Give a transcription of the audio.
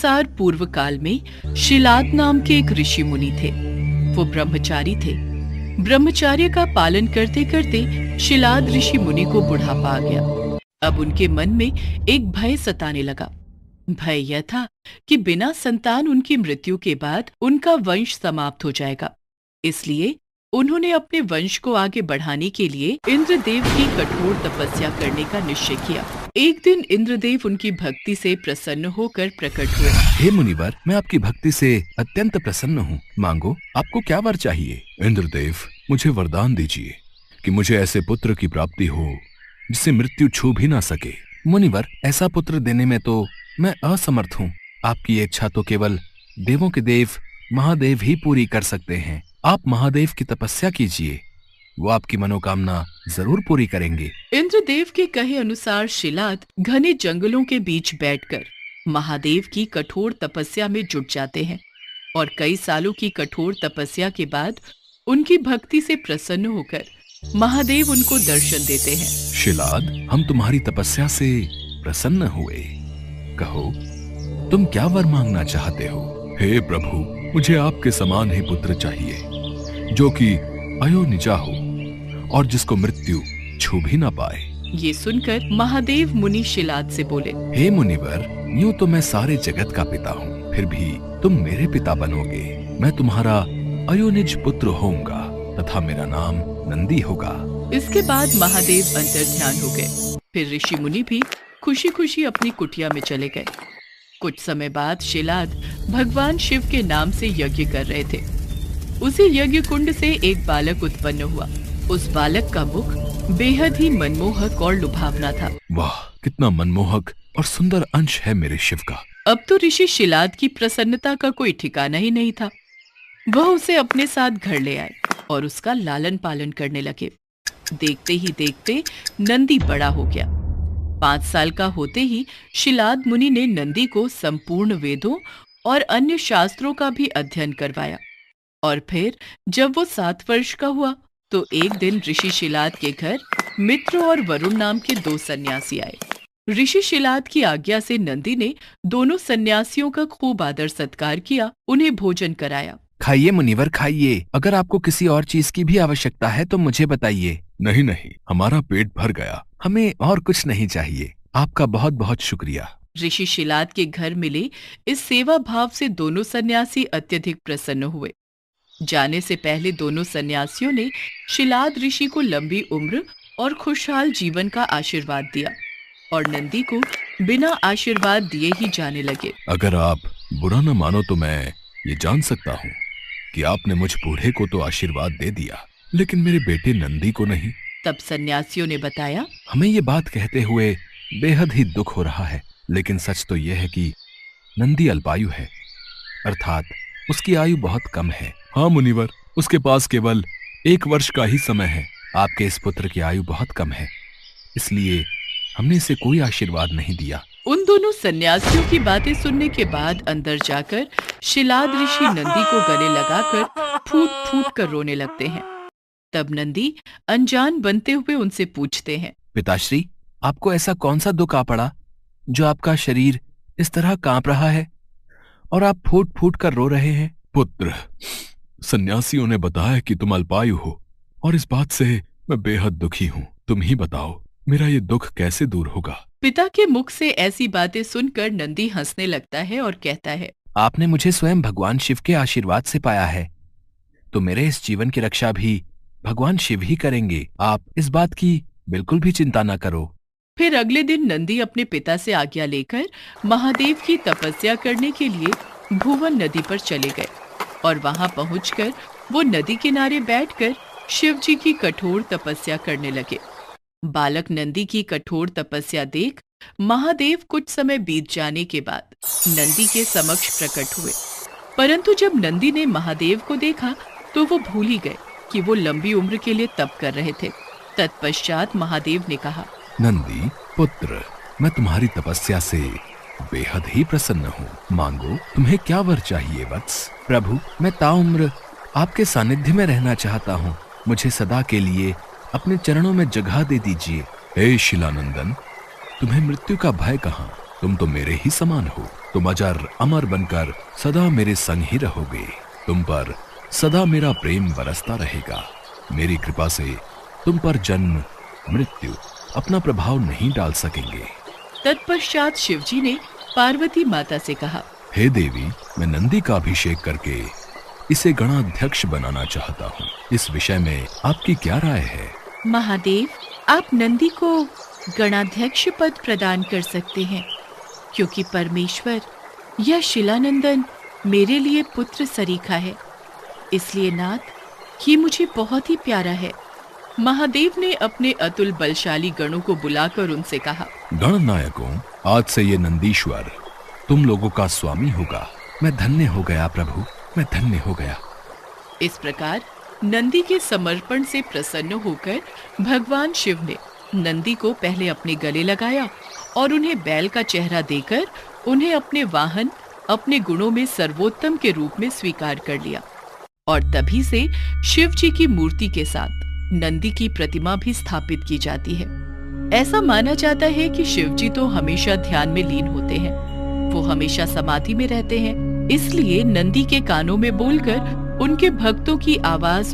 अनुसार पूर्व काल में शिलाद नाम के एक ऋषि मुनि थे। वो ब्रह्मचारी थे। ब्रह्मचर्य का पालन करते करते शिलाद ऋषि मुनि को बुढ़ापा आ गया। अब उनके मन में एक भय सताने लगा। भय यह था कि बिना संतान उनकी मृत्यु के बाद उनका वंश समाप्त हो जाएगा। इसलिए उन्होंने अपने वंश को आगे बढ़ाने के लिए इंद्रदेव की कठोर तपस्या करने का निश्चय किया। एक दिन इंद्रदेव उनकी भक्ति से प्रसन्न होकर प्रकट हुए। हे मुनिवर, मैं आपकी भक्ति से अत्यंत प्रसन्न हूँ। मांगो, आपको क्या वर चाहिए? इंद्रदेव, मुझे वरदान दीजिए कि मुझे ऐसे पुत्र की प्राप्ति हो जिसे मृत्यु छू भी ना सके। मुनिवर, ऐसा पुत्र देने में तो मैं असमर्थ हूँ। आपकी इच्छा तो केवल देवों के देव महादेव ही पूरी कर सकते हैं। आप महादेव की तपस्या कीजिए, वो आपकी मनोकामना जरूर पूरी करेंगे। इंद्रदेव के कहे अनुसार शिलाद घने जंगलों के बीच बैठकर महादेव की कठोर तपस्या में जुट जाते हैं और कई सालों की कठोर तपस्या के बाद उनकी भक्ति से प्रसन्न होकर महादेव उनको दर्शन देते हैं। शिलाद, हम तुम्हारी तपस्या से प्रसन्न हुए। कहो, तुम क्या वर मांगना चाहते हो? हे प्रभु, मुझे आपके समान ही पुत्र चाहिए जो कि अयोनिजा हो और जिसको मृत्यु छू भी ना पाए। ये सुनकर महादेव मुनि शिलाद से बोले, हे मुनिवर, यूं तो मैं सारे जगत का पिता हूँ, फिर भी तुम मेरे पिता बनोगे। मैं तुम्हारा अयोनिज पुत्र होऊंगा तथा मेरा नाम नंदी होगा। इसके बाद महादेव अंतर्ध्यान हो गए। फिर ऋषि मुनि भी खुशी खुशी अपनी कुटिया में चले गए। कुछ समय बाद शिलाद भगवान शिव के नाम से यज्ञ कर रहे थे। उसी यज्ञ कुंड से एक बालक उत्पन्न हुआ। उस बालक का मुख बेहद ही मनमोहक और लुभावना था। वाह, कितना मनमोहक और सुंदर अंश है मेरे शिव का। अब तो ऋषि शिलाद की प्रसन्नता का कोई ठिकाना ही नहीं था। वह उसे अपने साथ घर ले आए और उसका लालन पालन करने लगे। देखते ही देखते नंदी बड़ा हो गया। 5 साल का होते ही शिलाद मुनि ने नंदी को संपूर्ण वेदों और अन्य शास्त्रों का भी अध्ययन करवाया। और फिर जब वो 7 वर्ष का हुआ तो एक दिन ऋषि शिलाद के घर मित्र और वरुण नाम के 2 सन्यासी आए। ऋषि शिलाद की आज्ञा से नंदी ने दोनों सन्यासियों का खूब आदर सत्कार किया, उन्हें भोजन कराया। खाइए मुनिवर, खाइए। अगर आपको किसी और चीज की भी आवश्यकता है तो मुझे बताइए। नहीं नहीं, हमारा पेट भर गया। हमें और कुछ नहीं चाहिए। आपका बहुत बहुत शुक्रिया। ऋषि शिलाद के घर मिले इस सेवा भाव से दोनों सन्यासी अत्यधिक प्रसन्न हुए। जाने से पहले दोनों सन्यासियों ने शिलाद ऋषि को लंबी उम्र और खुशहाल जीवन का आशीर्वाद दिया और नंदी को बिना आशीर्वाद दिए ही जाने लगे। अगर आप बुरा न मानो तो मैं ये जान सकता हूँ कि आपने मुझ बूढ़े को तो आशीर्वाद दे दिया, लेकिन मेरे बेटे नंदी को नहीं। तब सन्यासियों ने बताया, हमें ये बात कहते हुए बेहद ही दुख हो रहा है, लेकिन सच तो यह है कि नंदी अल्पायु है, अर्थात उसकी आयु बहुत कम है। हाँ मुनिवर, उसके पास केवल 1 वर्ष का ही समय है। आपके इस पुत्र की आयु बहुत कम है, इसलिए हमने इसे कोई आशीर्वाद नहीं दिया। उन दोनों सन्यासियों की बातें सुनने के बाद अंदर जाकर शिलाद ऋषि नंदी को गले लगाकर फूट फूट कर रोने लगते हैं। तब नंदी अनजान बनते हुए उनसे पूछते हैं, पिताश्री, आपको ऐसा कौन सा दुख आ पड़ा जो आपका शरीर इस तरह कांप रहा है और आप फूट फूट कर रो रहे हैं? पुत्र, सन्यासियों ने बताया कि तुम अल्पायु हो और इस बात से मैं बेहद दुखी हूँ। तुम ही बताओ, मेरा ये दुख कैसे दूर होगा? पिता के मुख से ऐसी बातें सुनकर नंदी हंसने लगता है और कहता है, आपने मुझे स्वयं भगवान शिव के आशीर्वाद से पाया है, तो मेरे इस जीवन की रक्षा भी भगवान शिव ही करेंगे। आप इस बात की बिल्कुल भी चिंता न करो। फिर अगले दिन नंदी अपने पिता से आज्ञा लेकर महादेव की तपस्या करने के लिए भुवन नदी पर चले गए और वहां पहुंचकर वो नदी किनारे बैठकर शिव जी की कठोर तपस्या करने लगे। बालक नंदी की कठोर तपस्या देख महादेव कुछ समय बीत जाने के बाद नंदी के समक्ष प्रकट हुए, परंतु जब नंदी ने महादेव को देखा तो वो भूल ही गए कि वो लंबी उम्र के लिए तप कर रहे थे। तत्पश्चात महादेव ने कहा, नंदी पुत्र, मैं तुम्हारी तपस्या से बेहद ही प्रसन्न हूँ। मांगो, तुम्हें क्या वर चाहिए वत्स? प्रभु, मैं ताउम्र आपके सानिध्य में रहना चाहता हूँ। मुझे सदा के लिए अपने चरणों में जगह दे दीजिए। हे शिलानंदन, तुम्हें मृत्यु का भय कहाँ? तुम तो मेरे ही समान हो। तुम अजर अमर बनकर सदा मेरे संग ही रहोगे। तुम पर सदा मेरा प्रेम बरसता रहेगा। मेरी कृपा से तुम पर जन्म मृत्यु अपना प्रभाव नहीं डाल सकेंगे। तत्पश्चात शिवजी ने पार्वती माता से कहा, हे देवी, मैं नंदी का अभिषेक करके इसे गणाध्यक्ष बनाना चाहता हूँ। इस विषय में आपकी क्या राय है? महादेव, आप नंदी को गणाध्यक्ष पद प्रदान कर सकते हैं, क्योंकि परमेश्वर यह शिलानंदन मेरे लिए पुत्र सरीखा है। इसलिए नाथ, ये मुझे बहुत ही प्यारा है। महादेव ने अपने अतुल बलशाली गणों को बुलाकर उनसे कहा, गणनायकों, आज से ये नंदीश्वर तुम लोगों का स्वामी होगा। मैं धन्य हो गया प्रभु, मैं धन्य हो गया। इस प्रकार नंदी के समर्पण से प्रसन्न होकर भगवान शिव ने नंदी को पहले अपने गले लगाया और उन्हें बैल का चेहरा देकर उन्हें अपने वाहन, अपने गुणों में सर्वोत्तम के रूप में स्वीकार कर लिया। और तभी से शिव जी की मूर्ति के साथ नंदी की प्रतिमा भी स्थापित की जाती है। ऐसा माना जाता है कि शिव जी तो हमेशा ध्यान में लीन होते हैं, वो हमेशा समाधि में रहते हैं। इसलिए नंदी के कानों में बोलकर उनके भक्तों की आवाज